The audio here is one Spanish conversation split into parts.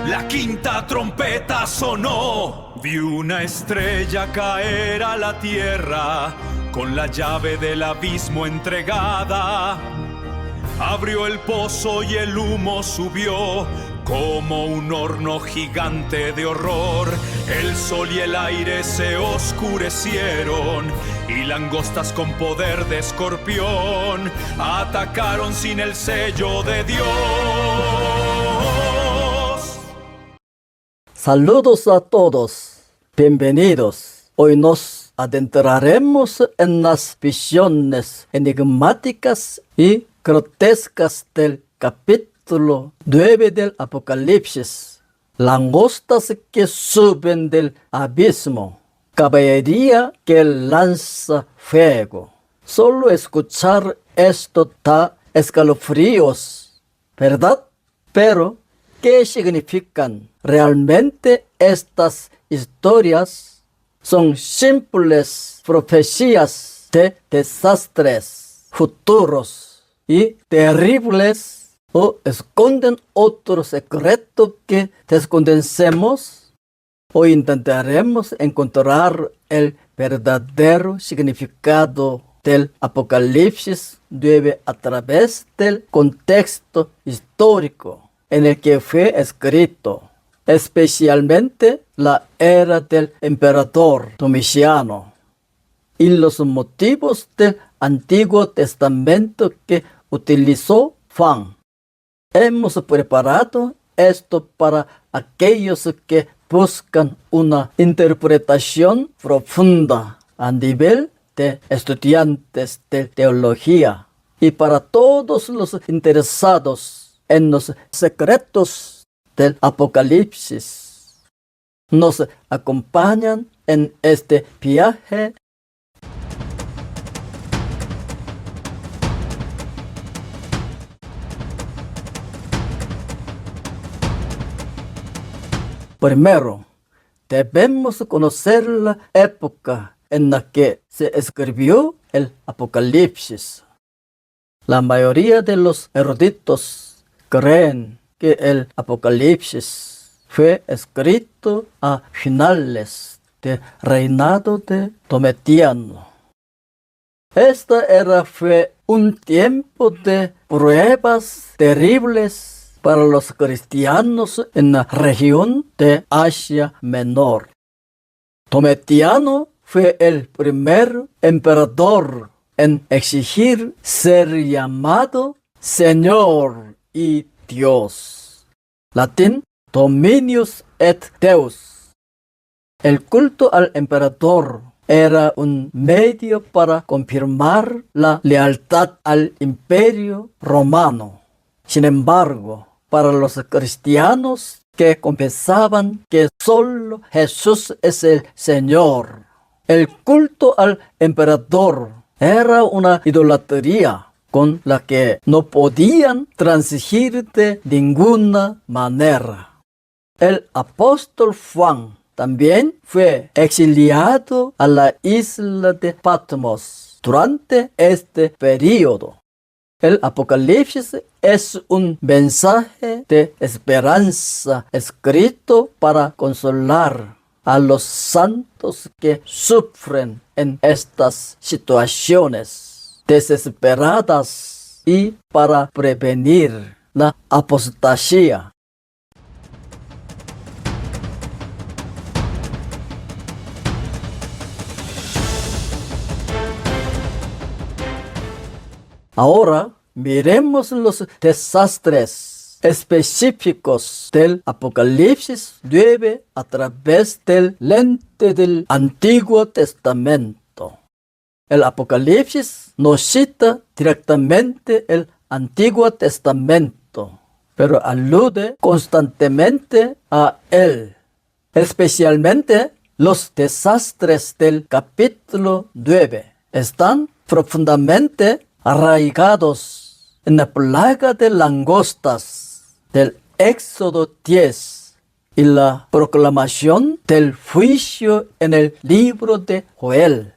La quinta trompeta sonó, vi una estrella caer a la tierra, con la llave del abismo entregada. Abrió el pozo y el humo subió, como un horno gigante de horror. El sol y el aire se oscurecieron, y langostas con poder de escorpión atacaron sin el sello de Dios. Saludos a todos, bienvenidos. Hoy nos adentraremos en las visiones enigmáticas y grotescas del capítulo 9 del Apocalipsis. Langostas que suben del abismo, caballería que lanza fuego. Solo escuchar esto da escalofríos, ¿verdad? Pero, ¿qué significan realmente estas historias? Son simples profecías de desastres futuros y terribles, o esconden otro secreto que desconocemos. Hoy intentaremos encontrar el verdadero significado del Apocalipsis 9 a través del contexto histórico en el que fue escrito, especialmente la era del emperador Domiciano y los motivos del Antiguo Testamento que utilizó Juan. Hemos preparado esto para aquellos que buscan una interpretación profunda a nivel de estudiantes de teología y para todos los interesados en los secretos del Apocalipsis. Nos acompañan en este viaje. Primero, debemos conocer la época en la que se escribió el Apocalipsis. La mayoría de los eruditos creen que el Apocalipsis fue escrito a finales del reinado de Domiciano. Esta era fue un tiempo de pruebas terribles para los cristianos en la región de Asia Menor. Domiciano fue el primer emperador en exigir ser llamado Señor y Dios. Latín, Dominius et Deus. El culto al emperador era un medio para confirmar la lealtad al imperio romano. Sin embargo, para los cristianos que confesaban que solo Jesús es el Señor, el culto al emperador era una idolatría con la que no podían transigir de ninguna manera. El apóstol Juan también fue exiliado a la isla de Patmos durante este período. El Apocalipsis es un mensaje de esperanza escrito para consolar a los santos que sufren en estas situaciones desesperadas y para prevenir la apostasía. Ahora miremos los desastres específicos del Apocalipsis 9 a través del lente del Antiguo Testamento. El Apocalipsis no cita directamente el Antiguo Testamento, pero alude constantemente a él. Especialmente los desastres del capítulo 9 están profundamente arraigados en la plaga de langostas del Éxodo 10 y la proclamación del juicio en el libro de Joel.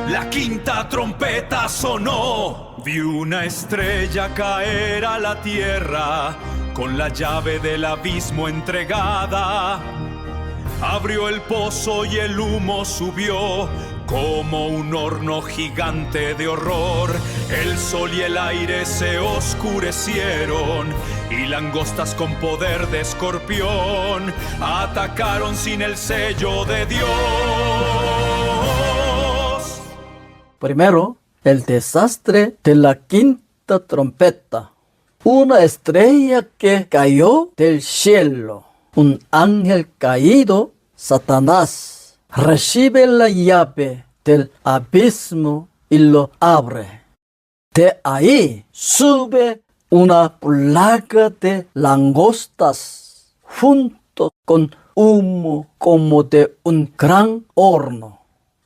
La quinta trompeta sonó, vi una estrella caer a la tierra, con la llave del abismo entregada. Abrió el pozo y el humo subió como un horno gigante de horror. El sol y el aire se oscurecieron y langostas con poder de escorpión atacaron sin el sello de Dios. Primero, el desastre de la quinta trompeta. Una estrella que cayó del cielo. Un ángel caído, Satanás, recibe la llave del abismo y lo abre. De ahí sube una plaga de langostas junto con humo como de un gran horno.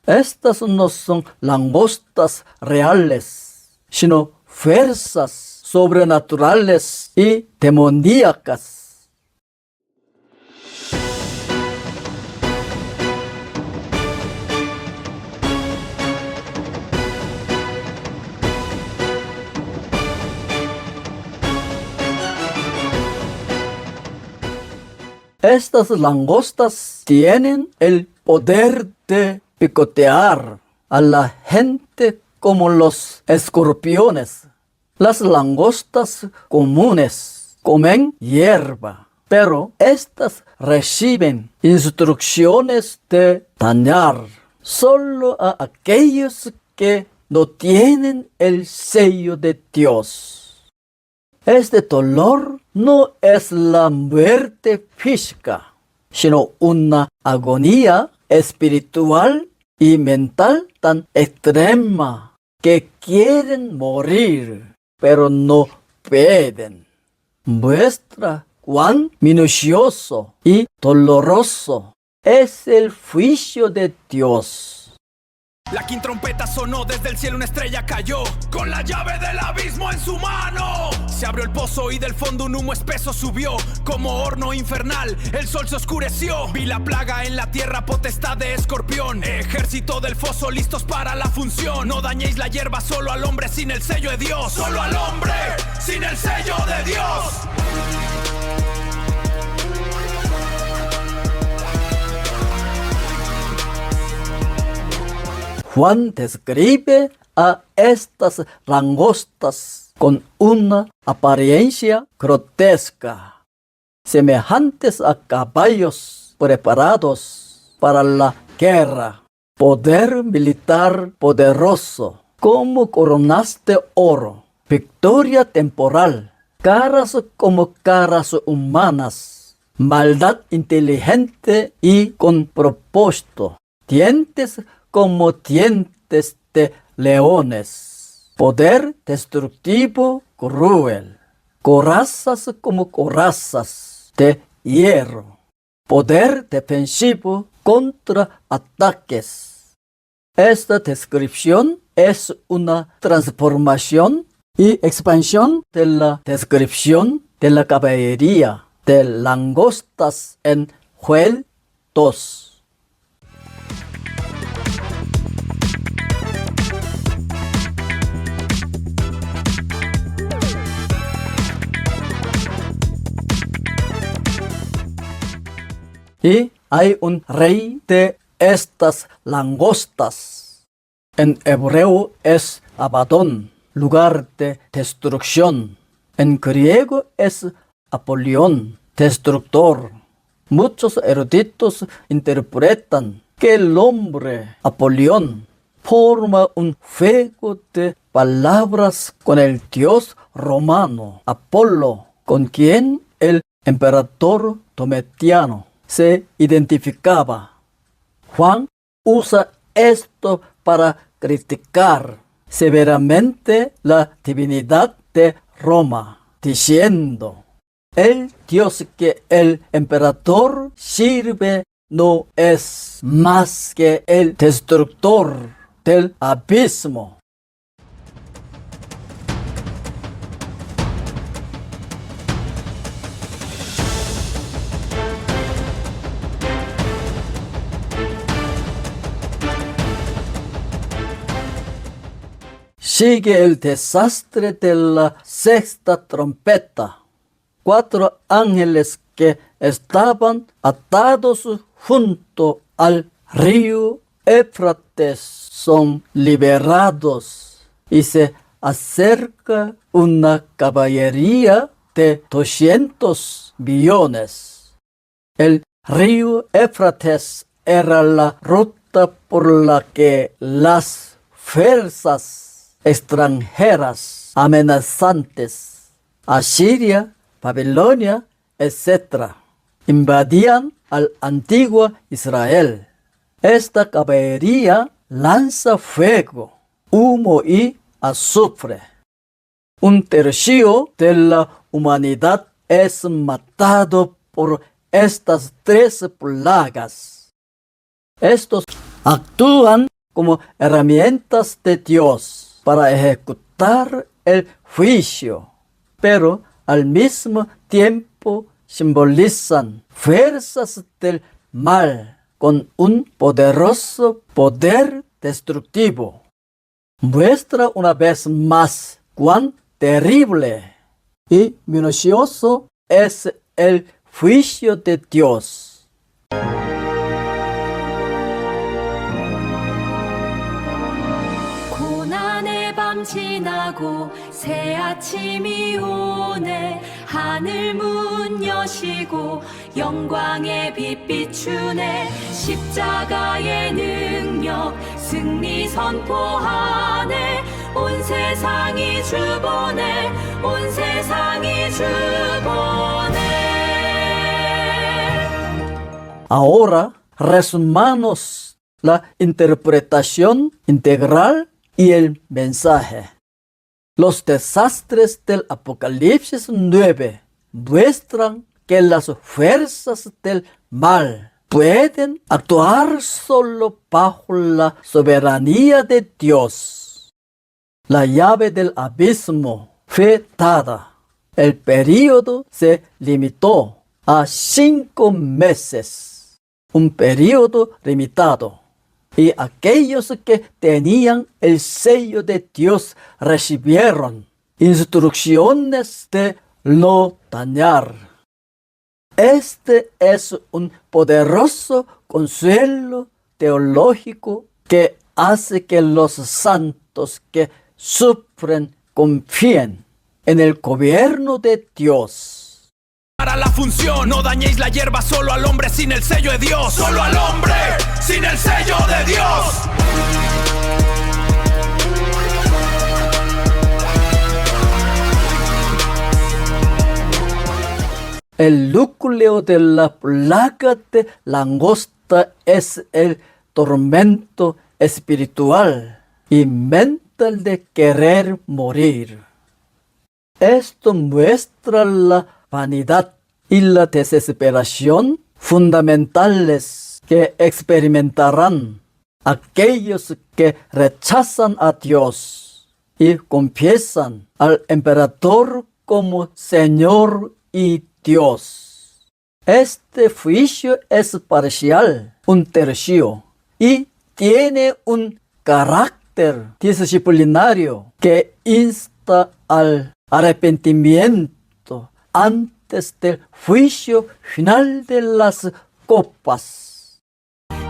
Estas no son langostas reales, sino fuerzas sobrenaturales y demoníacas. Estas langostas tienen el poder de picotear a la gente como los escorpiones. Las langostas comunes comen hierba, pero estas reciben instrucciones de dañar solo a aquellos que no tienen el sello de Dios. Este dolor no es la muerte física, sino una agonía espiritual y mental tan extrema que quieren morir, pero no pueden. Muestra cuán minucioso y doloroso es el juicio de Dios. La quinta trompeta sonó, desde el cielo una estrella cayó, con la llave del abismo en su mano. Se abrió el pozo y del fondo un humo espeso subió, como horno infernal, el sol se oscureció. Vi la plaga en la tierra, potestad de escorpión, ejército del foso listos para la función. No dañéis la hierba, solo al hombre sin el sello de Dios. Solo al hombre sin el sello de Dios. Juan describe a estas langostas con una apariencia grotesca, semejantes a caballos preparados para la guerra, poder militar poderoso, como coronas de oro, victoria temporal, caras como caras humanas, maldad inteligente y con propósito, dientes como dientes de leones, poder destructivo cruel, corazas como corazas de hierro, poder defensivo contra ataques. Esta descripción es una transformación y expansión de la descripción de la caballería de langostas en Joel 2. Y hay un rey de estas langostas. En hebreo es Abadón, lugar de destrucción. En griego es Apolión, destructor. Muchos eruditos interpretan que el nombre Apolión forma un juego de palabras con el dios romano Apolo, con quien el emperador Domitiano se identificaba. Juan usa esto para criticar severamente la divinidad de Roma, diciendo: el Dios que el emperador sirve no es más que el destructor del abismo. Sigue el desastre de la sexta trompeta. 4 ángeles que estaban atados junto al río Éufrates son liberados y se acerca una caballería de 200 millones. El río Éufrates era la ruta por la que las fuerzas extranjeras amenazantes, Asiria, Babilonia, etc., invadían al antiguo Israel. Esta caballería lanza fuego, humo y azufre. Un tercio de la humanidad es matado por estas 3 plagas. Estos actúan como herramientas de Dios para ejecutar el juicio, pero al mismo tiempo simbolizan fuerzas del mal con un poderoso poder destructivo. Muestra una vez más cuán terrible y minucioso es el juicio de Dios. 고난의 밤 지나고 새 아침이 오네. 하늘 문 여시고 영광의 빛 비추네. 십자가의 능력 승리 선포하네. 온 세상이 주보네. 온 세상이 주보네. Ahora resumamos la interpretación integral y el mensaje. Los desastres del Apocalipsis 9 muestran que las fuerzas del mal pueden actuar solo bajo la soberanía de Dios. La llave del abismo fue dada. El período se limitó a 5 meses, un período limitado. Y aquellos que tenían el sello de Dios recibieron instrucciones de no dañar. Este es un poderoso consuelo teológico que hace que los santos que sufren confíen en el gobierno de Dios. Para la función, no dañéis la hierba, solo al hombre sin el sello de Dios. Solo al hombre sin el sello de Dios. El núcleo de la plaga de langosta es el tormento espiritual y mental de querer morir. Esto muestra la vanidad y la desesperación fundamentales que experimentarán aquellos que rechazan a Dios y confiesan al emperador como Señor y Dios. Este juicio es parcial, un tercio, y tiene un carácter disciplinario que insta al arrepentimiento antes del juicio final de las copas.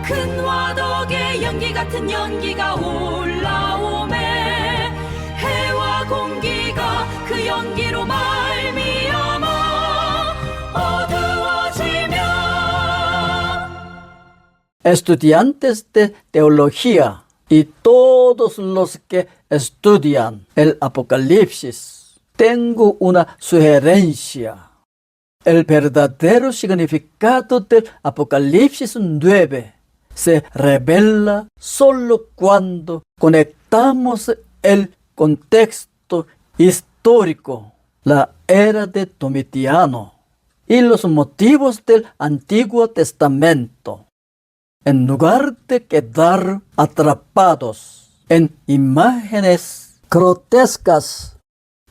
큰 화덕에 연기 같은 연기가 올라오매. 해와 공기가 그 연기로 말미암아 어두워지며. Estudiantes de teología y todos los que estudian el Apocalipsis, tengo una sugerencia. El verdadero significado del Apocalipsis 9 se revela solo cuando conectamos el contexto histórico, la era de Domitiano y los motivos del Antiguo Testamento. En lugar de quedar atrapados en imágenes grotescas,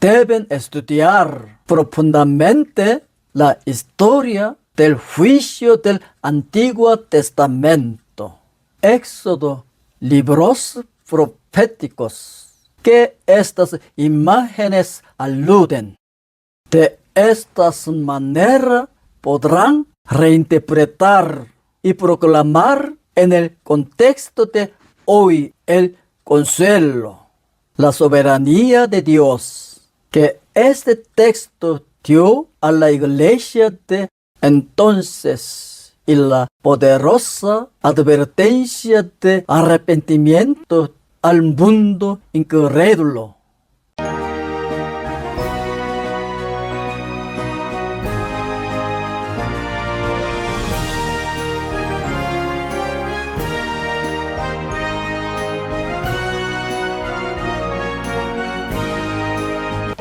deben estudiar profundamente la historia del juicio del Antiguo Testamento. Éxodo, libros proféticos que estas imágenes aluden. De estas maneras podrán reinterpretar y proclamar en el contexto de hoy el consuelo, la soberanía de Dios, que este texto dio a la iglesia de entonces y la poderosa advertencia de arrepentimiento al mundo incrédulo.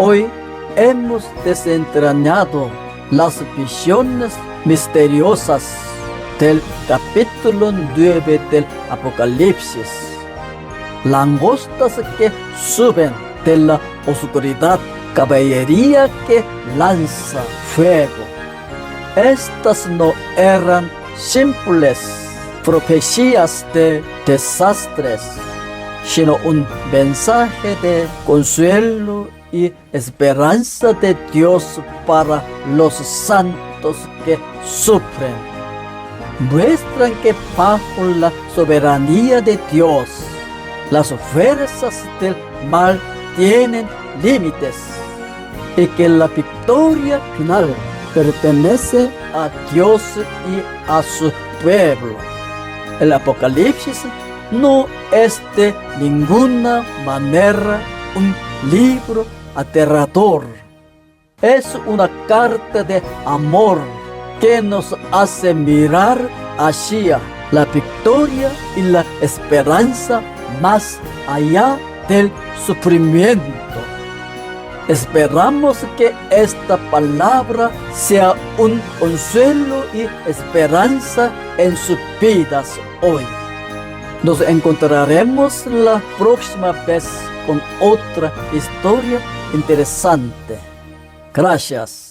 Hoy hemos desentrañado las visiones misteriosas del capítulo 9 del Apocalipsis. Langostas que suben de la oscuridad, caballería que lanza fuego. Estas no eran simples profecías de desastres, sino un mensaje de consuelo y esperanza de Dios para los santos que sufren. Muestran que bajo la soberanía de Dios, las fuerzas del mal tienen límites y que la victoria final pertenece a Dios y a su pueblo. El Apocalipsis no es de ninguna manera un libro aterrador. Es una carta de amor que nos hace mirar hacia la victoria y la esperanza más allá del sufrimiento. Esperamos que esta palabra sea un consuelo y esperanza en sus vidas hoy. Nos encontraremos la próxima vez con otra historia interesante. Gracias.